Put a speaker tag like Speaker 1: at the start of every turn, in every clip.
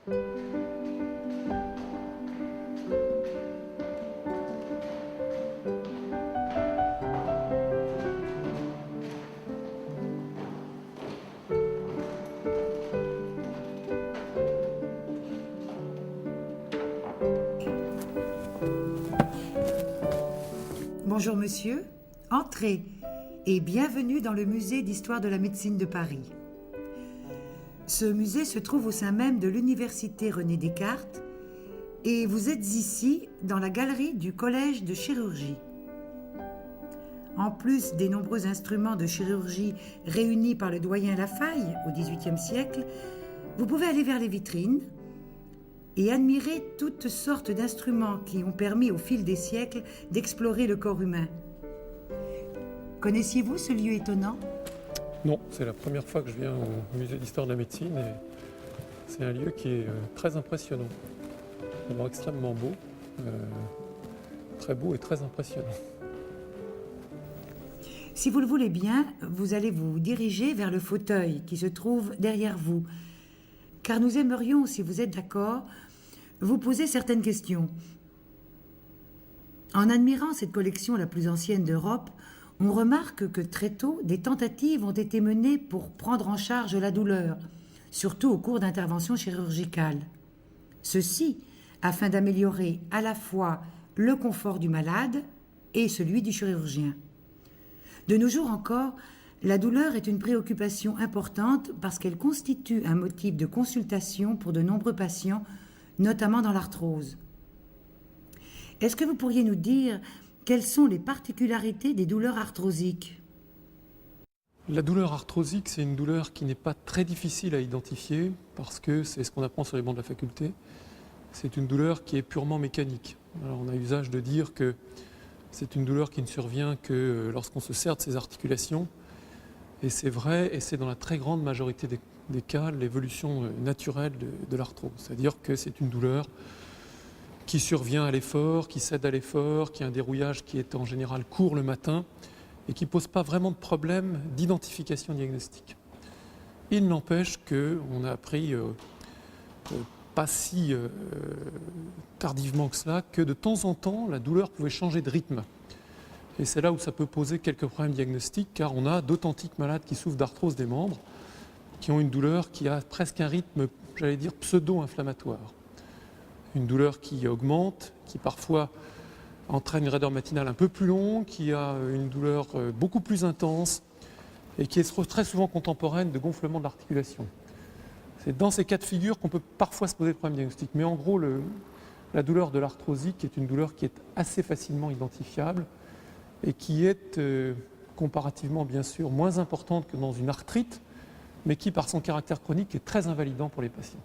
Speaker 1: Bonjour monsieur, entrez et bienvenue dans le musée d'histoire de la médecine de Paris. Ce musée se trouve au sein même de l'université René Descartes et vous êtes ici dans la galerie du collège de chirurgie. En plus des nombreux instruments de chirurgie réunis par le doyen Lafaille au XVIIIe siècle, vous pouvez aller vers les vitrines et admirer toutes sortes d'instruments qui ont permis au fil des siècles d'explorer le corps humain. Connaissiez-vous ce lieu étonnant ?
Speaker 2: Non, c'est la première fois que je viens au musée d'histoire de la médecine et c'est un lieu qui est très impressionnant. Vraiment extrêmement beau, très beau et très impressionnant.
Speaker 1: Si vous le voulez bien, vous allez vous diriger vers le fauteuil qui se trouve derrière vous, car nous aimerions, si vous êtes d'accord, vous poser certaines questions. En admirant cette collection la plus ancienne d'Europe, on remarque que très tôt, des tentatives ont été menées pour prendre en charge la douleur, surtout au cours d'interventions chirurgicales. Ceci afin d'améliorer à la fois le confort du malade et celui du chirurgien. De nos jours encore, la douleur est une préoccupation importante parce qu'elle constitue un motif de consultation pour de nombreux patients, notamment dans l'arthrose. Est-ce que vous pourriez nous dire quelles sont les particularités des douleurs arthrosiques ?
Speaker 2: La douleur arthrosique, c'est une douleur qui n'est pas très difficile à identifier parce que c'est ce qu'on apprend sur les bancs de la faculté. C'est une douleur qui est purement mécanique. Alors, on a usage de dire que c'est une douleur qui ne survient que lorsqu'on se serre de ses articulations. Et c'est vrai, et c'est dans la très grande majorité des cas l'évolution naturelle de l'arthrose. C'est-à-dire que c'est une douleur qui survient à l'effort, qui cède à l'effort, qui a un dérouillage qui est en général court le matin et qui ne pose pas vraiment de problème d'identification diagnostique. Il n'empêche qu'on a appris pas si tardivement que cela, que de temps en temps, la douleur pouvait changer de rythme. Et c'est là où ça peut poser quelques problèmes diagnostiques, car on a d'authentiques malades qui souffrent d'arthrose des membres, qui ont une douleur qui a presque un rythme, j'allais dire, pseudo-inflammatoire. Une douleur qui augmente, qui parfois entraîne une raideur matinale un peu plus longue, qui a une douleur beaucoup plus intense et qui est très souvent contemporaine de gonflement de l'articulation. C'est dans ces cas de figure qu'on peut parfois se poser le problème diagnostique. Mais en gros, la douleur de l'arthrosique est une douleur qui est assez facilement identifiable et qui est comparativement bien sûr moins importante que dans une arthrite, mais qui par son caractère chronique est très invalidant pour les patients.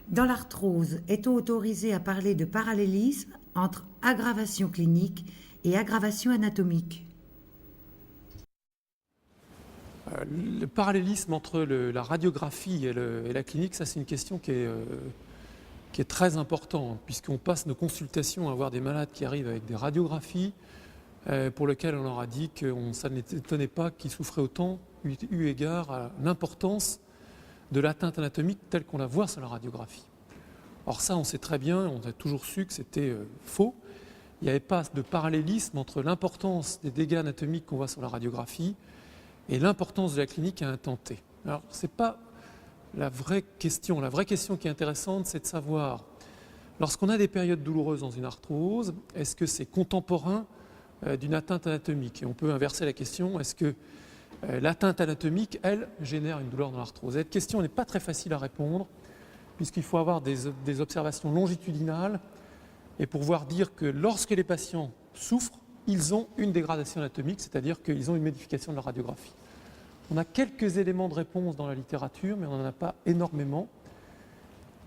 Speaker 1: Dans l'arthrose, est-on autorisé à parler de parallélisme entre aggravation clinique et aggravation anatomique ?
Speaker 2: Le parallélisme entre la radiographie et la clinique, ça c'est une question qui est très importante, puisqu'on passe nos consultations à voir des malades qui arrivent avec des radiographies pour lesquelles on leur a dit que ça n'étonnait pas qu'ils souffraient autant eu égard à l'importance de l'atteinte anatomique telle qu'on la voit sur la radiographie. Or ça, on sait très bien, on a toujours su que c'était faux. Il n'y avait pas de parallélisme entre l'importance des dégâts anatomiques qu'on voit sur la radiographie et l'importance de la clinique à un temps T. Alors, ce n'est pas la vraie question. La vraie question qui est intéressante, c'est de savoir, lorsqu'on a des périodes douloureuses dans une arthrose, est-ce que c'est contemporain d'une atteinte anatomique ? Et on peut inverser la question, est-ce que l'atteinte anatomique, elle, génère une douleur dans l'arthrose ? Cette question n'est pas très facile à répondre, puisqu'il faut avoir des observations longitudinales et pouvoir dire que lorsque les patients souffrent, ils ont une dégradation anatomique, c'est-à-dire qu'ils ont une modification de la radiographie. On a quelques éléments de réponse dans la littérature, mais on n'en a pas énormément,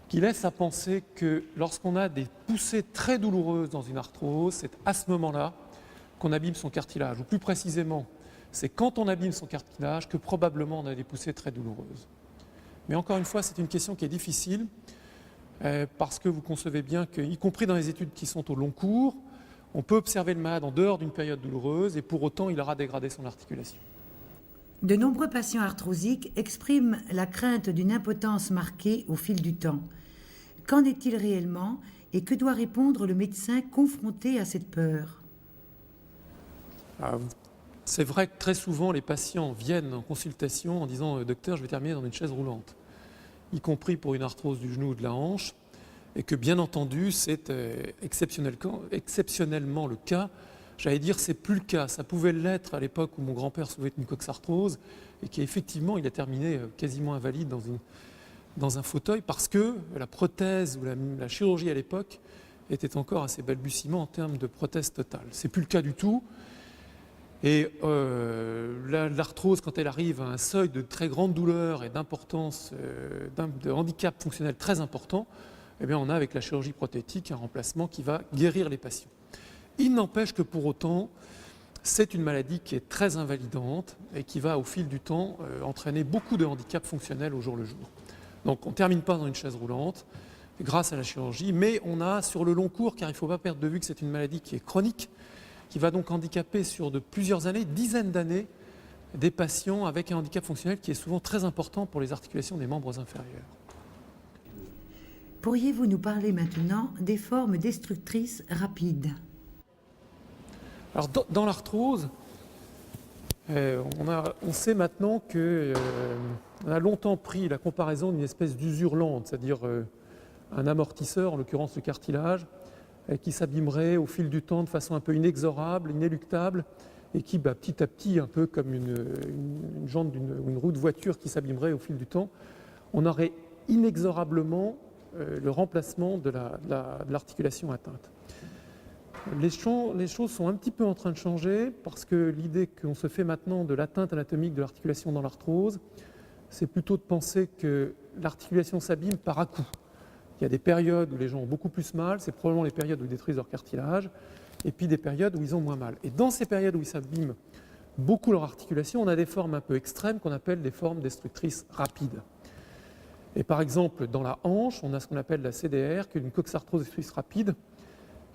Speaker 2: qui laissent à penser que lorsqu'on a des poussées très douloureuses dans une arthrose, c'est à ce moment-là qu'on abîme son cartilage, ou plus précisément, c'est quand on abîme son cartilage que probablement on a des poussées très douloureuses. Mais encore une fois, c'est une question qui est difficile, parce que vous concevez bien qu'y compris dans les études qui sont au long cours, on peut observer le malade en dehors d'une période douloureuse et pour autant il aura dégradé son articulation.
Speaker 1: De nombreux patients arthrosiques expriment la crainte d'une impotence marquée au fil du temps. Qu'en est-il réellement et que doit répondre le médecin confronté à cette peur ?
Speaker 2: C'est vrai que très souvent les patients viennent en consultation en disant « Docteur, je vais terminer dans une chaise roulante », y compris pour une arthrose du genou ou de la hanche, et que bien entendu c'est exceptionnellement le cas. J'allais dire c'est plus le cas, ça pouvait l'être à l'époque où mon grand-père souffrait d'une coxarthrose et qu'effectivement il a terminé quasiment invalide dans un fauteuil parce que la prothèse ou la chirurgie à l'époque était encore assez balbutiement en termes de prothèse totale. C'est plus le cas du tout. Et l'arthrose, quand elle arrive à un seuil de très grande douleur et d'importance, de handicap fonctionnel très important, eh bien on a avec la chirurgie prothétique un remplacement qui va guérir les patients. Il n'empêche que pour autant, c'est une maladie qui est très invalidante et qui va au fil du temps entraîner beaucoup de handicaps fonctionnels au jour le jour. Donc on ne termine pas dans une chaise roulante grâce à la chirurgie, mais on a sur le long cours, car il ne faut pas perdre de vue que c'est une maladie qui est chronique, qui va donc handicaper sur de plusieurs années, dizaines d'années, des patients avec un handicap fonctionnel qui est souvent très important pour les articulations des membres inférieurs.
Speaker 1: Pourriez-vous nous parler maintenant des formes destructrices rapides ?
Speaker 2: Alors dans l'arthrose, on sait maintenant qu'on a longtemps pris la comparaison d'une espèce d'usure lente, c'est-à-dire un amortisseur, en l'occurrence le cartilage, qui s'abîmerait au fil du temps de façon un peu inexorable, inéluctable, et qui petit à petit, un peu comme une jante ou une roue de voiture qui s'abîmerait au fil du temps, on aurait inexorablement le remplacement de l'articulation atteinte. Les choses sont un petit peu en train de changer parce que l'idée qu'on se fait maintenant de l'atteinte anatomique de l'articulation dans l'arthrose, c'est plutôt de penser que l'articulation s'abîme par à-coups. Il y a des périodes où les gens ont beaucoup plus mal, c'est probablement les périodes où ils détruisent leur cartilage, et puis des périodes où ils ont moins mal. Et dans ces périodes où ils s'abîment beaucoup leur articulation, on a des formes un peu extrêmes qu'on appelle des formes destructrices rapides. Et par exemple, dans la hanche, on a ce qu'on appelle la CDR, qui est une coxarthrose destructrice rapide,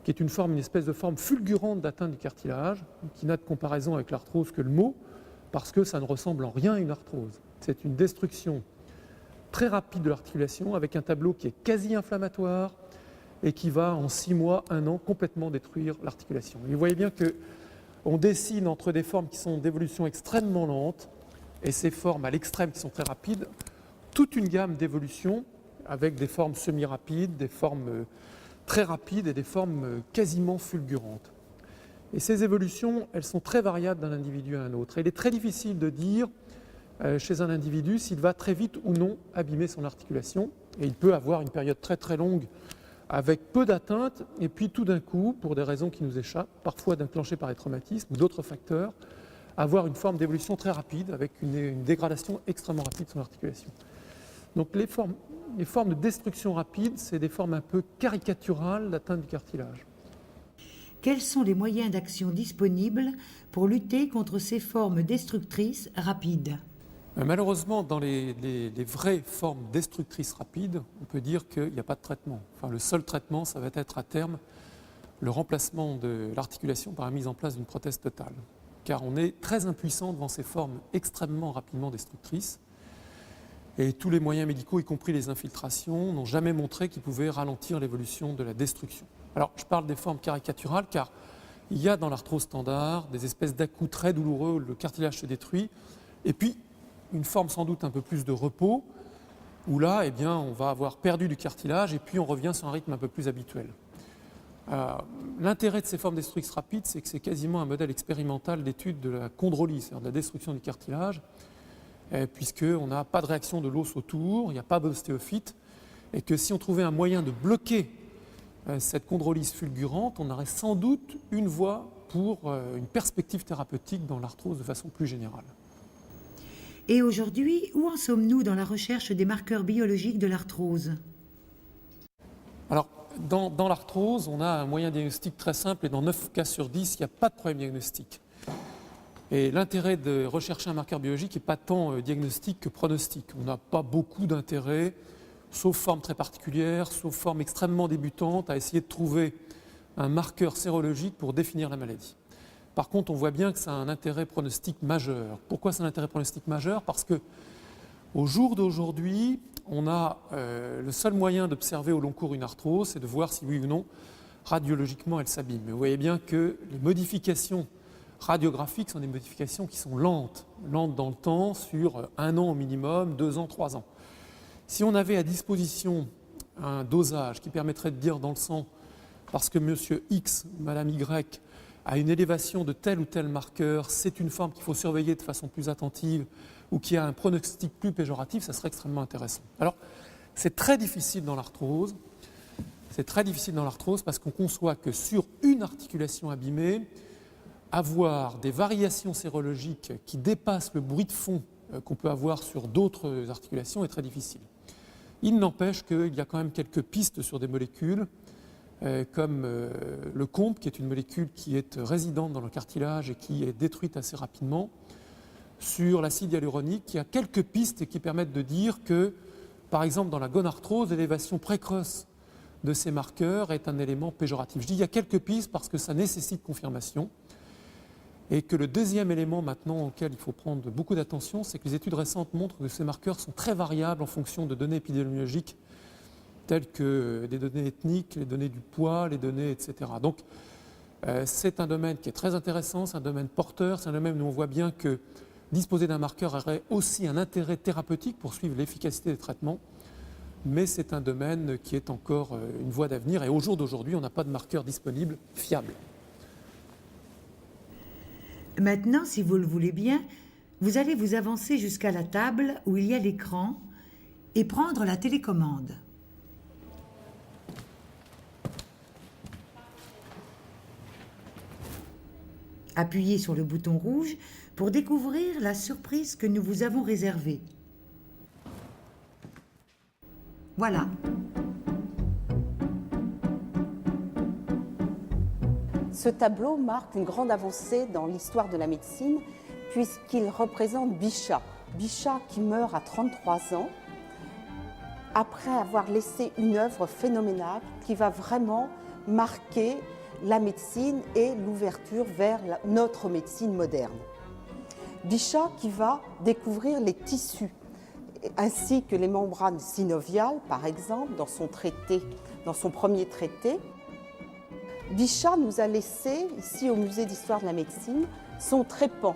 Speaker 2: qui est une espèce de forme fulgurante d'atteinte du cartilage, qui n'a de comparaison avec l'arthrose que le mot, parce que ça ne ressemble en rien à une arthrose. C'est une destruction très rapide de l'articulation, avec un tableau qui est quasi inflammatoire et qui va, en 6 mois, 1 an, complètement détruire l'articulation. Et vous voyez bien qu'on dessine entre des formes qui sont d'évolution extrêmement lente et ces formes à l'extrême qui sont très rapides, toute une gamme d'évolutions avec des formes semi-rapides, des formes très rapides et des formes quasiment fulgurantes. Et ces évolutions, elles sont très variables d'un individu à un autre. Et il est très difficile de dire chez un individu s'il va très vite ou non abîmer son articulation. Et il peut avoir une période très très longue avec peu d'atteintes et puis tout d'un coup, pour des raisons qui nous échappent, parfois déclenchées par des traumatismes ou d'autres facteurs, avoir une forme d'évolution très rapide avec une dégradation extrêmement rapide de son articulation. Donc les formes de destruction rapide, c'est des formes un peu caricaturales d'atteinte du cartilage.
Speaker 1: Quels sont les moyens d'action disponibles pour lutter contre ces formes destructrices rapides ?
Speaker 2: Malheureusement, dans les vraies formes destructrices rapides, on peut dire qu'il n'y a pas de traitement. Enfin, le seul traitement, ça va être à terme le remplacement de l'articulation par la mise en place d'une prothèse totale. Car on est très impuissant devant ces formes extrêmement rapidement destructrices. Et tous les moyens médicaux, y compris les infiltrations, n'ont jamais montré qu'ils pouvaient ralentir l'évolution de la destruction. Alors, je parle des formes caricaturales car il y a dans l'arthrose standard des espèces d'à-coups très douloureux où le cartilage se détruit, et puis une forme sans doute un peu plus de repos, où là, eh bien, on va avoir perdu du cartilage et puis on revient sur un rythme un peu plus habituel. L'intérêt de ces formes destructrices rapides, c'est que c'est quasiment un modèle expérimental d'étude de la chondrolyse, c'est-à-dire de la destruction du cartilage, puisqu'on n'a pas de réaction de l'os autour, il n'y a pas d'ostéophyte, et que si on trouvait un moyen de bloquer cette chondrolyse fulgurante, on aurait sans doute une voie pour une perspective thérapeutique dans l'arthrose de façon plus générale.
Speaker 1: Et aujourd'hui, où en sommes-nous dans la recherche des marqueurs biologiques de l'arthrose ?
Speaker 2: Alors, dans l'arthrose, on a un moyen diagnostic très simple et dans 9 cas sur 10, il n'y a pas de problème diagnostique. Et l'intérêt de rechercher un marqueur biologique n'est pas tant diagnostique que pronostic. On n'a pas beaucoup d'intérêt, sauf forme très particulière, sauf forme extrêmement débutante, à essayer de trouver un marqueur sérologique pour définir la maladie. Par contre, on voit bien que ça a un intérêt pronostic majeur. Pourquoi c'est un intérêt pronostic majeur? Parce que au jour d'aujourd'hui, on a le seul moyen d'observer au long cours une arthrose, c'est de voir si oui ou non, radiologiquement, elle s'abîme. Mais vous voyez bien que les modifications radiographiques sont des modifications qui sont lentes dans le temps, sur 1 an au minimum, 2 ans, 3 ans. Si on avait à disposition un dosage qui permettrait de dire dans le sang, parce que monsieur X, madame Y, a une élévation de tel ou tel marqueur, c'est une forme qu'il faut surveiller de façon plus attentive, ou qui a un pronostic plus péjoratif, ça serait extrêmement intéressant. Alors, c'est très difficile dans l'arthrose. C'est très difficile dans l'arthrose parce qu'on conçoit que sur une articulation abîmée, avoir des variations sérologiques qui dépassent le bruit de fond qu'on peut avoir sur d'autres articulations est très difficile. Il n'empêche qu'il y a quand même quelques pistes sur des molécules, comme le COMP, qui est une molécule qui est résidente dans le cartilage et qui est détruite assez rapidement, sur l'acide hyaluronique, qui a quelques pistes qui permettent de dire que, par exemple, dans la gonarthrose, l'élévation précoce de ces marqueurs est un élément péjoratif. Je dis il y a quelques pistes parce que ça nécessite confirmation, et que le deuxième élément maintenant auquel il faut prendre beaucoup d'attention, c'est que les études récentes montrent que ces marqueurs sont très variables en fonction de données épidémiologiques telles que des données ethniques, les données du poids, les données, etc. Donc c'est un domaine qui est très intéressant, c'est un domaine porteur, c'est un domaine où on voit bien que disposer d'un marqueur aurait aussi un intérêt thérapeutique pour suivre l'efficacité des traitements, mais c'est un domaine qui est encore une voie d'avenir, et au jour d'aujourd'hui, on n'a pas de marqueur disponible fiable.
Speaker 1: Maintenant, si vous le voulez bien, vous allez vous avancer jusqu'à la table où il y a l'écran et prendre la télécommande. Appuyez sur le bouton rouge pour découvrir la surprise que nous vous avons réservée. Voilà.
Speaker 3: Ce tableau marque une grande avancée dans l'histoire de la médecine puisqu'il représente Bichat. Bichat qui meurt à 33 ans après avoir laissé une œuvre phénoménale qui va vraiment marquer la médecine et l'ouverture vers notre médecine moderne. Bichat qui va découvrir les tissus ainsi que les membranes synoviales, par exemple, dans son premier traité. Bichat nous a laissé, ici au Musée d'histoire de la médecine, son trépan.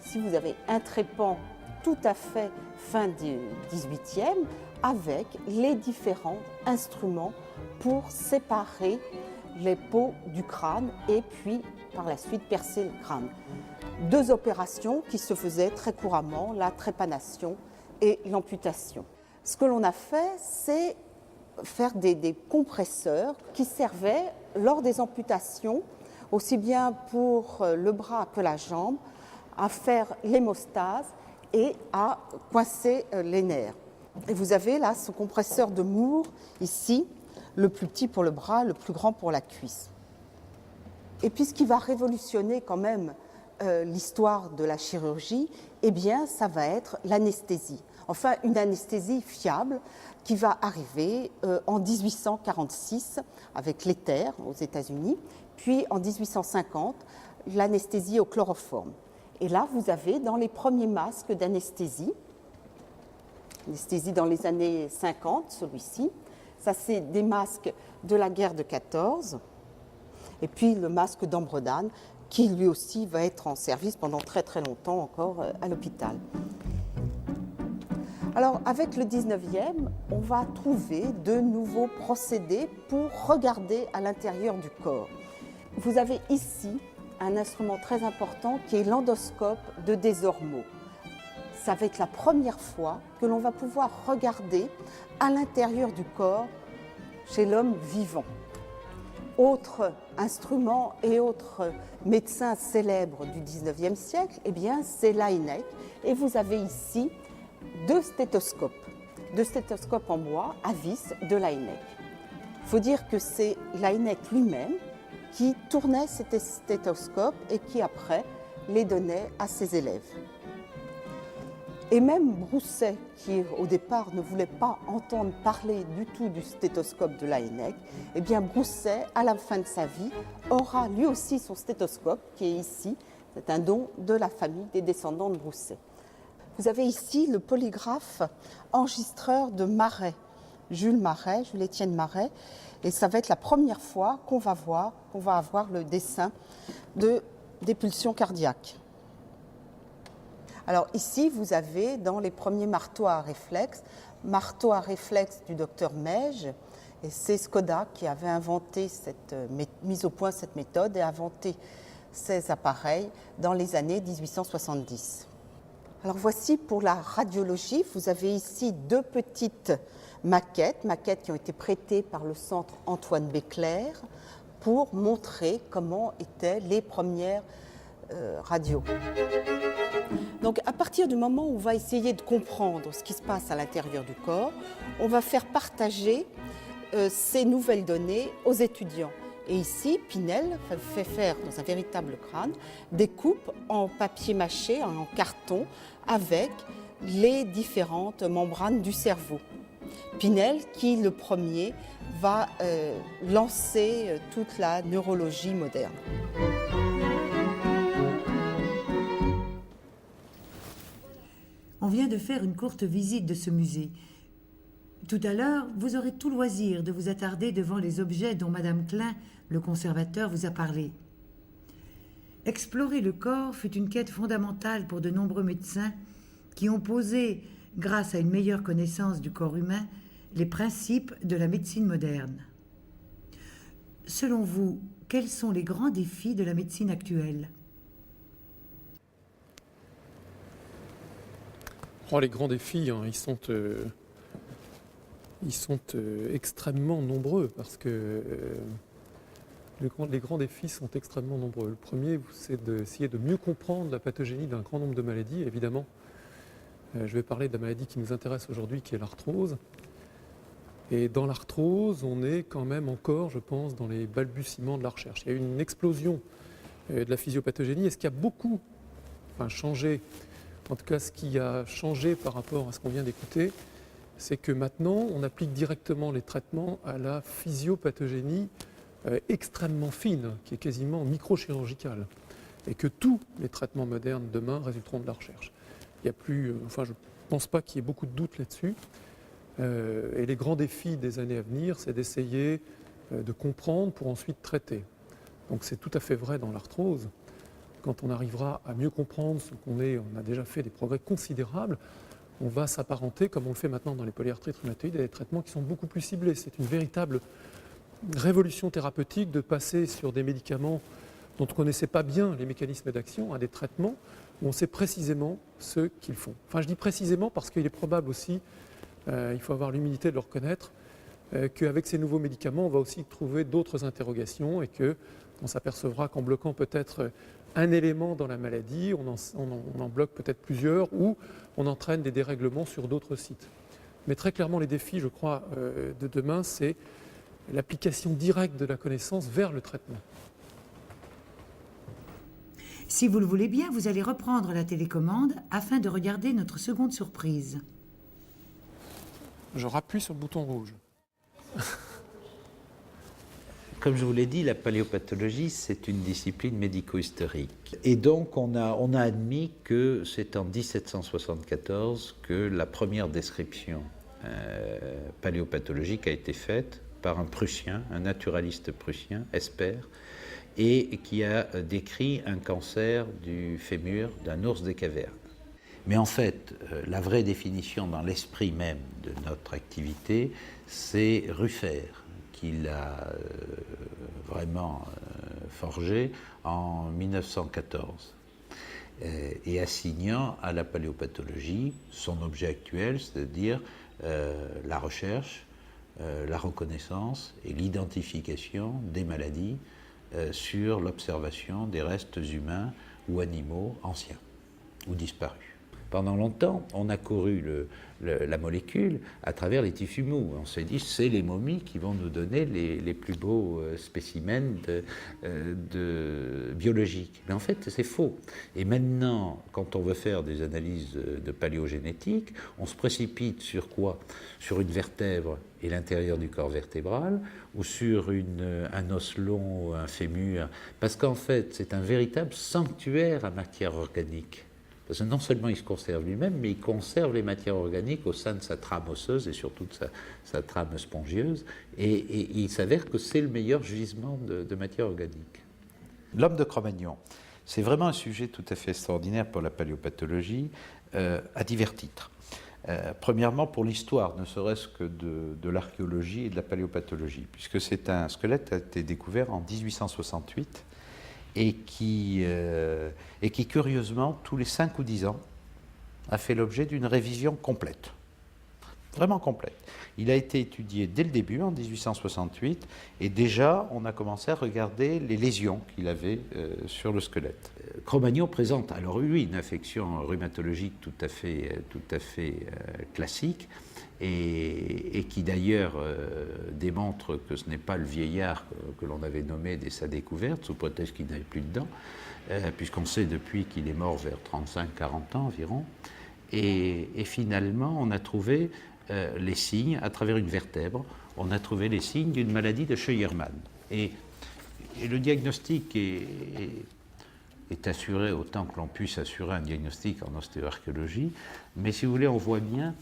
Speaker 3: Ici, vous avez un trépan tout à fait fin du XVIIIe, avec les différents instruments pour séparer les peaux du crâne et puis, par la suite, percer le crâne. 2 opérations qui se faisaient très couramment, la trépanation et l'amputation. Ce que l'on a fait, c'est faire des compresseurs qui servaient lors des amputations, aussi bien pour le bras que la jambe, à faire l'hémostase et à coincer les nerfs. Et vous avez là ce compresseur de Moore, ici, le plus petit pour le bras, le plus grand pour la cuisse. Et puis ce qui va révolutionner quand même l'histoire de la chirurgie, eh bien ça va être l'anesthésie. Enfin, une anesthésie fiable qui va arriver en 1846 avec l'éther aux États-Unis, puis en 1850, l'anesthésie au chloroforme. Et là, vous avez dans les premiers masques d'anesthésie, anesthésie dans les années 50, celui-ci, ça c'est des masques de la guerre de 14, et puis le masque d'Ambredane, qui lui aussi va être en service pendant très très longtemps encore à l'hôpital. Alors avec le 19e, on va trouver de nouveaux procédés pour regarder à l'intérieur du corps. Vous avez ici un instrument très important qui est l'endoscope de Desormeaux. Ça va être la première fois que l'on va pouvoir regarder à l'intérieur du corps chez l'homme vivant. Autre instrument et autre médecin célèbre du 19e siècle, eh bien, c'est Laennec. Et vous avez ici 2 stéthoscopes en bois à vis de Laennec. Il faut dire que c'est Laennec lui-même qui tournait ces stéthoscopes et qui après les donnait à ses élèves. Et même Broussais, qui au départ ne voulait pas entendre parler du tout du stéthoscope de Laënnec, eh bien Broussais, à la fin de sa vie, aura lui aussi son stéthoscope qui est ici. C'est un don de la famille des descendants de Broussais. Vous avez ici le polygraphe enregistreur de Marais, Jules-Étienne Marais, et ça va être la première fois qu'on va avoir le dessin des pulsions cardiaques. Alors ici, vous avez dans les premiers marteaux à réflexe du docteur Meige, et c'est Skoda qui avait inventé mis au point cette méthode et inventé ces appareils dans les années 1870. Alors voici pour la radiologie, vous avez ici 2 petites maquettes qui ont été prêtées par le centre Antoine Béclair pour montrer comment étaient les premières radios. Donc à partir du moment où on va essayer de comprendre ce qui se passe à l'intérieur du corps, on va faire partager ces nouvelles données aux étudiants. Et ici, Pinel fait faire dans un véritable crâne des coupes en papier mâché, en carton, avec les différentes membranes du cerveau. Pinel, qui le premier va lancer toute la neurologie moderne.
Speaker 1: On vient de faire une courte visite de ce musée. Tout à l'heure, vous aurez tout loisir de vous attarder devant les objets dont Madame Klein, le conservateur, vous a parlé. Explorer le corps fut une quête fondamentale pour de nombreux médecins qui ont posé, grâce à une meilleure connaissance du corps humain, les principes de la médecine moderne. Selon vous, quels sont les grands défis de la médecine actuelle ?
Speaker 2: Les grands défis, ils sont extrêmement nombreux parce que les grands défis sont extrêmement nombreux. Le premier, c'est d'essayer de mieux comprendre la pathogénie d'un grand nombre de maladies. Évidemment, je vais parler de la maladie qui nous intéresse aujourd'hui, qui est l'arthrose. Et dans l'arthrose, on est quand même encore, je pense, dans les balbutiements de la recherche. Il y a eu une explosion de la physiopathogénie. Et ce qui a beaucoup changé, en tout cas ce qui a changé par rapport à ce qu'on vient d'écouter, c'est que maintenant, on applique directement les traitements à la physiopathogénie extrêmement fine, qui est quasiment microchirurgicale. Et que tous les traitements modernes demain résulteront de la recherche. Il n'y a plus, je ne pense pas qu'il y ait beaucoup de doutes là-dessus. Et les grands défis des années à venir, c'est d'essayer de comprendre pour ensuite traiter. Donc c'est tout à fait vrai dans l'arthrose. Quand on arrivera à mieux comprendre ce qu'on est, on a déjà fait des progrès considérables, on va s'apparenter, comme on le fait maintenant dans les polyarthrites rhumatoïdes, à des traitements qui sont beaucoup plus ciblés. C'est une véritable révolution thérapeutique de passer sur des médicaments dont on ne connaissait pas bien les mécanismes d'action à des traitements où on sait précisément ce qu'ils font. Je dis précisément parce qu'il est probable aussi, il faut avoir l'humilité de le reconnaître, qu'avec ces nouveaux médicaments, on va aussi trouver d'autres interrogations et qu'on s'apercevra qu'en bloquant peut-être un élément dans la maladie, on en bloque peut-être plusieurs ou on entraîne des dérèglements sur d'autres sites. Mais très clairement, les défis, je crois, de demain, c'est l'application directe de la connaissance vers le traitement.
Speaker 1: Si vous le voulez bien, vous allez reprendre la télécommande afin de regarder notre seconde surprise.
Speaker 2: Je rappuie sur le bouton rouge.
Speaker 4: Comme je vous l'ai dit, la paléopathologie, c'est une discipline médico-historique. Et donc, on a admis que c'est en 1774 que la première description paléopathologique a été faite par un Prussien, un naturaliste prussien, Esper, et qui a décrit un cancer du fémur d'un ours des cavernes. Mais en fait, la vraie définition dans l'esprit même de notre activité, c'est Ruffer, qui l'a vraiment forgé en 1914, et assignant à la paléopathologie son objet actuel, c'est-à-dire la recherche, la reconnaissance et l'identification des maladies sur l'observation des restes humains ou animaux anciens ou disparus. Pendant longtemps, on a couru la molécule à travers les tissus mous. On s'est dit, c'est les momies qui vont nous donner les plus beaux spécimens biologiques. Mais en fait, c'est faux. Et maintenant, quand on veut faire des analyses de paléogénétique, on se précipite sur quoi? Sur une vertèbre et l'intérieur du corps vertébral, ou sur un os long, un fémur, parce qu'en fait, c'est un véritable sanctuaire à matière organique. Parce que non seulement il se conserve lui-même, mais il conserve les matières organiques au sein de sa trame osseuse et surtout de sa trame spongieuse. Et il s'avère que c'est le meilleur gisement de matière organique. L'homme de Cro-Magnon, c'est vraiment un sujet tout à fait extraordinaire pour la paléopathologie, à divers titres. Premièrement, pour l'histoire, ne serait-ce que de l'archéologie et de la paléopathologie, puisque c'est un squelette qui a été découvert en 1868 et qui, curieusement, tous les 5 ou 10 ans, a fait l'objet d'une révision complète. Vraiment complète. Il a été étudié dès le début, en 1868, et déjà, on a commencé à regarder les lésions qu'il avait sur le squelette. Cro-Magnon présente, alors lui, une affection rhumatologique tout à fait classique, et qui d'ailleurs démontre que ce n'est pas le vieillard que l'on avait nommé dès sa découverte, sous prétexte qu'il n'avait plus de dents, puisqu'on sait depuis qu'il est mort vers 35-40 ans environ. Et finalement, on a trouvé les signes, à travers une vertèbre, on a trouvé les signes d'une maladie de Scheuermann. Et le diagnostic est assuré autant que l'on puisse assurer un diagnostic en ostéoarchéologie, mais si vous voulez, on voit bien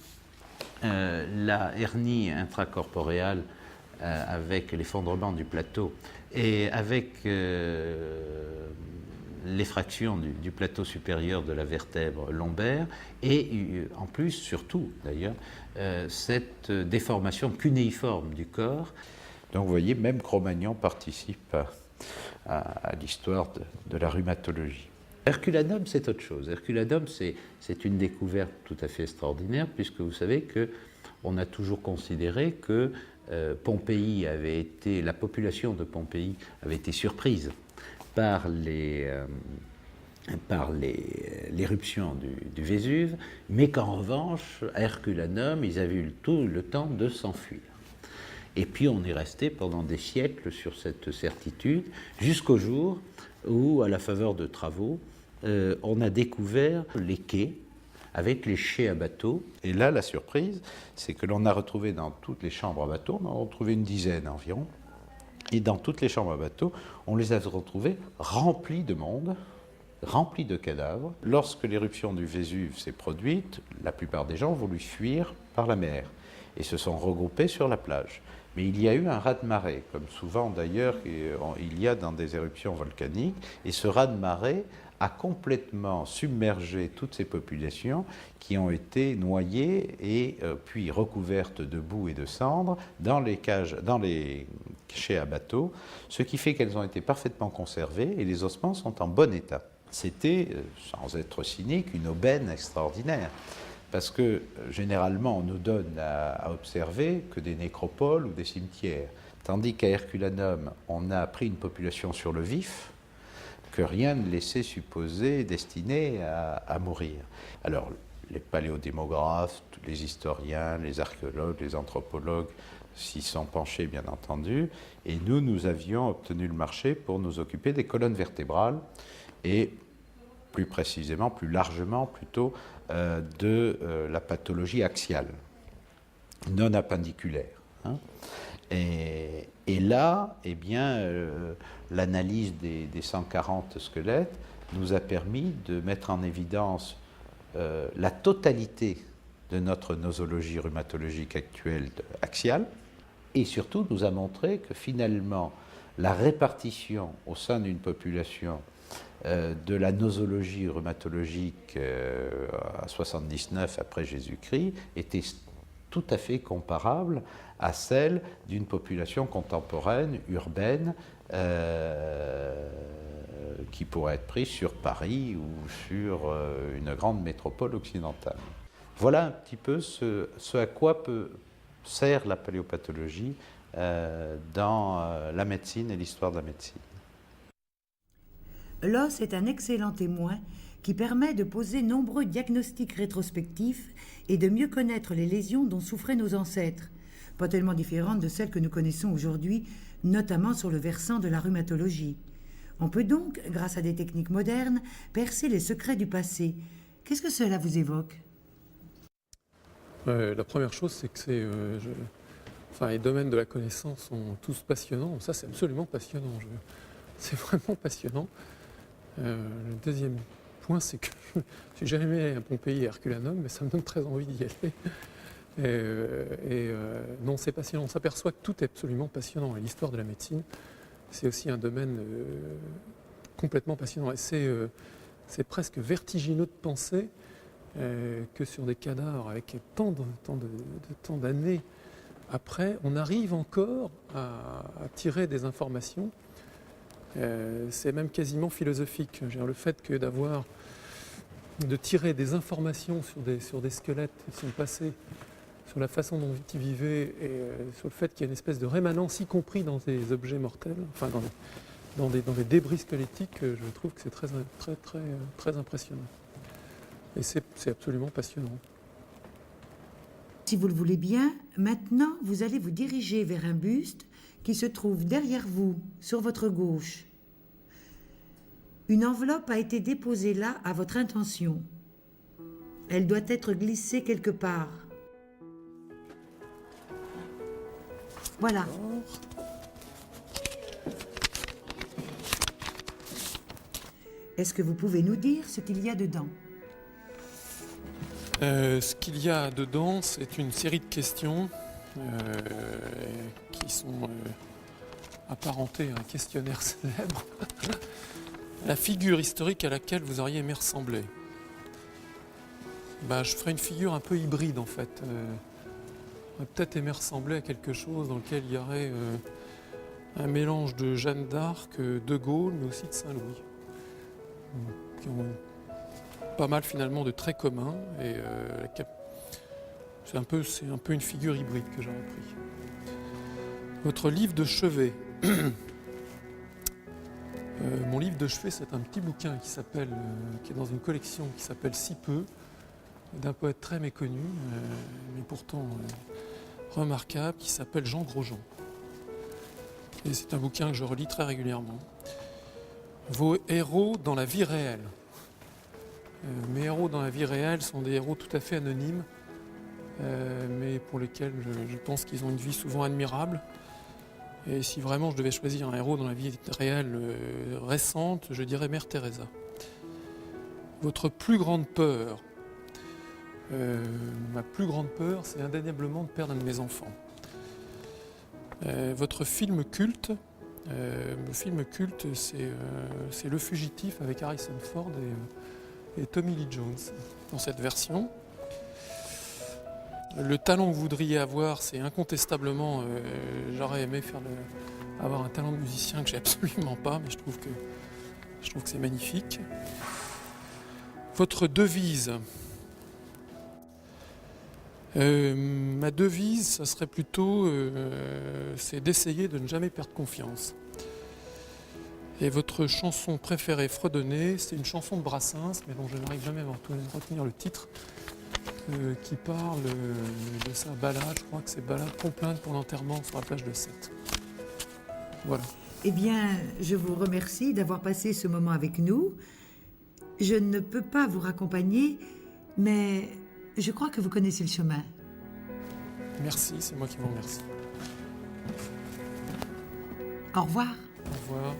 Speaker 4: la hernie intracorporéale avec l'effondrement du plateau et avec l'effraction du plateau supérieur de la vertèbre lombaire et en plus, surtout d'ailleurs, cette déformation cunéiforme du corps. Donc vous voyez, même Cro-Magnon participe à l'histoire de la rhumatologie. Herculanum, c'est autre chose. Herculanum, c'est une découverte tout à fait extraordinaire, puisque vous savez qu'on a toujours considéré que Pompéi la population de Pompéi avait été surprise par l'éruption du Vésuve, mais qu'en revanche, à Herculanum, ils avaient eu tout le temps de s'enfuir. Et puis on est resté pendant des siècles sur cette certitude, jusqu'au jour où, à la faveur de travaux, on a découvert les quais avec les chais à bateau. Et là, la surprise, c'est que l'on a retrouvé dans toutes les chambres à bateau, on en a retrouvé une dizaine environ, et dans toutes les chambres à bateau, on les a retrouvées remplies de monde, remplies de cadavres. Lorsque l'éruption du Vésuve s'est produite, la plupart des gens ont voulu fuir par la mer et se sont regroupés sur la plage. Mais il y a eu un raz-de-marée, comme souvent d'ailleurs il y a dans des éruptions volcaniques, et ce raz-de-marée a complètement submergé toutes ces populations qui ont été noyées et puis recouvertes de boue et de cendres dans les chais à bateau, ce qui fait qu'elles ont été parfaitement conservées et les ossements sont en bon état. C'était, sans être cynique, une aubaine extraordinaire. Parce que généralement, on nous donne à observer que des nécropoles ou des cimetières. Tandis qu'à Herculanum, on a pris une population sur le vif que rien ne laissait supposer destinée à mourir. Alors, les paléodémographes, les historiens, les archéologues, les anthropologues s'y sont penchés, bien entendu, et nous avions obtenu le marché pour nous occuper des colonnes vertébrales et plus précisément, plus largement plutôt, de la pathologie axiale, non appendiculaire. Hein. Et là, eh bien, l'analyse des 140 squelettes nous a permis de mettre en évidence la totalité de notre nosologie rhumatologique actuelle axiale, et surtout nous a montré que finalement, la répartition au sein d'une population de la nosologie rhumatologique à 79 après Jésus-Christ était tout à fait comparable à celle d'une population contemporaine, urbaine, qui pourrait être prise sur Paris ou sur une grande métropole occidentale. Voilà un petit peu ce à quoi sert la paléopathologie dans la médecine et l'histoire de la médecine.
Speaker 1: L'os est un excellent témoin qui permet de poser nombreux diagnostics rétrospectifs et de mieux connaître les lésions dont souffraient nos ancêtres, pas tellement différentes de celles que nous connaissons aujourd'hui, notamment sur le versant de la rhumatologie. On peut donc, grâce à des techniques modernes, percer les secrets du passé. Qu'est-ce que cela vous évoque ?
Speaker 2: La première chose, c'est que les domaines de la connaissance sont tous passionnants. Ça, c'est absolument passionnant. C'est vraiment passionnant. Le deuxième point, c'est que je suis jamais allé à Pompéi et Herculanum, mais ça me donne très envie d'y aller. Non, c'est passionnant. On s'aperçoit que tout est absolument passionnant. Et l'histoire de la médecine, c'est aussi un domaine complètement passionnant. Et c'est presque vertigineux de penser que sur des cadavres avec tant d'années après, on arrive encore à tirer des informations. C'est même quasiment philosophique. Le fait que de tirer des informations sur des squelettes qui sont passés, sur la façon dont ils vivaient et sur le fait qu'il y a une espèce de rémanence, y compris dans des objets mortels, enfin dans des débris squelettiques, je trouve que c'est très impressionnant. Et c'est absolument passionnant.
Speaker 1: Si vous le voulez bien, maintenant vous allez vous diriger vers un buste qui se trouve derrière vous, sur votre gauche. Une enveloppe a été déposée là à votre intention. Elle doit être glissée quelque part. Voilà. Est-ce que vous pouvez nous dire ce qu'il y a dedans ?
Speaker 2: Ce qu'il y a dedans, c'est une série de questions qui sont apparentées à un questionnaire célèbre. La figure historique à laquelle vous auriez aimé ressembler. Je ferais une figure un peu hybride en fait. J'aurais peut-être aimé ressembler à quelque chose dans lequel il y aurait un mélange de Jeanne d'Arc, de Gaulle, mais aussi de Saint-Louis. Qui ont pas mal finalement de traits communs. Et c'est un peu une figure hybride que j'aurais pris. Votre livre de chevet. Mon livre de chevet, c'est un petit bouquin qui est dans une collection qui s'appelle Si peu, d'un poète très méconnu, mais pourtant remarquable, qui s'appelle Jean Grosjean. Et c'est un bouquin que je relis très régulièrement. Vos héros dans la vie réelle. Mes héros dans la vie réelle sont des héros tout à fait anonymes, mais pour lesquels je pense qu'ils ont une vie souvent admirable. Et si vraiment je devais choisir un héros dans la vie réelle récente, je dirais Mère Teresa. Votre plus grande peur. Ma plus grande peur, c'est indéniablement de perdre un de mes enfants. Votre film culte. Le film culte, c'est Le Fugitif avec Harrison Ford et Tommy Lee Jones dans cette version. Le talent que vous voudriez avoir, c'est incontestablement, j'aurais aimé avoir un talent de musicien que j'ai absolument pas, mais je trouve que c'est magnifique. Votre devise. Ma devise, ça serait plutôt, c'est d'essayer de ne jamais perdre confiance. Et votre chanson préférée fredonnée, c'est une chanson de Brassens, mais dont je n'arrive jamais à retenir le titre, qui parle de sa balade, je crois que c'est Balade complainte pour l'enterrement sur la plage de Sète. Voilà.
Speaker 1: Eh bien, je vous remercie d'avoir passé ce moment avec nous. Je ne peux pas vous raccompagner, mais je crois que vous connaissez le chemin.
Speaker 2: Merci, c'est moi qui vous remercie.
Speaker 1: Au revoir.
Speaker 2: Au revoir.